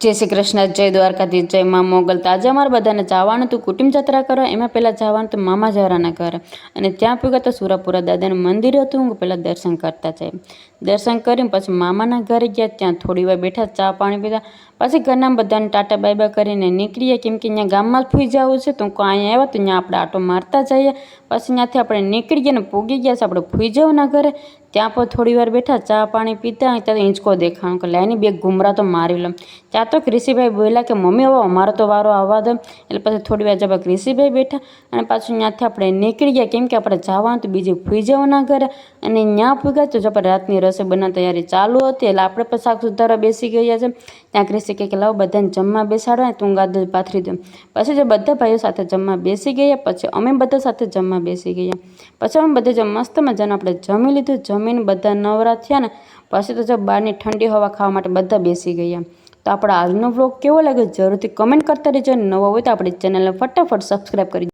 જય શ્રી કૃષ્ણ, જય દ્વારકાધીશ, જય મા મોગલ. તો આજે અમારે બધાને જવાનું હતું કુટુંબ જાત્રા કરવા. એમાં પહેલાં જવાનું હતું મામા જવરાના ઘરે, અને ત્યાં પૂગ્યા તો સુરાપુરા દાદાનું મંદિર હતું. હું પહેલાં દર્શન કરતા જાય, દર્શન કરીને પછી મામાના ઘરે ગયા. ત્યાં થોડી વાર બેઠા, ચા પાણી પીધા. પછી ઘરના બધાને ટાટા બાય બાય કરીને નીકળીએ, કેમ કે અહીંયા ગામમાં ફૂઈ જવું છે. તો અહીંયા આવ્યા તો ત્યાં આપણે આટો મારતા જઈએ. પછી ત્યાંથી આપણે નીકળી ગયા ને પૂગી ગયા છે આપણે ફૂઈ જવાના ઘરે. ત્યાં પણ થોડી વાર બેઠા, ચા પાણી પીતા. ત્યાં હિંચકો દેખાણો કે લાઈની બે ઘૂમરા તો મારી લઉં. ત્યાં તો ક્રિશીભાઈ બોલ્યા કે મમ્મી હવે અમારો તો વારો આવવા દો. એટલે પછી થોડી વાર જવા ક્રિશીભાઈ બેઠા, અને પાછું ત્યાંથી આપણે નીકળી ગયા, કેમ કે આપણે જવાનું તો બીજી ફૂઈ જવાના ઘરે. અને ત્યાં ફૂગ્યા તો આપણે રાતની રસોઈ બનાવવાની તૈયારી ચાલુ હતી. એટલે આપણે પણ શાક સુધારવા બેસી ગયા છે. ત્યાં ક્રિશી કહે કે લાવો બધાને જમવા બેસાડવા, તું ગાદલ પાથરી દઉં. પછી જો બધા ભાઈઓ સાથે જમવા બેસી ગયા. પછી અમે બધા સાથે જમવા બેસી ગયા. પછી અમે બધા મસ્ત મજાનું આપણે જમી લીધું. જમીને બધા નવરા થયા ને પછી તો જો બહારની ઠંડી હવા ખાવા માટે બધા બેસી ગયા. તો આપણો આજનો વ્લોગ કેવો લાગ્યો જરૂરથી કમેન્ટ કરતા રહેજો. નવો હોય તો આપણી ચેનલને ફટાફટ સબસ્ક્રાઈબ કરી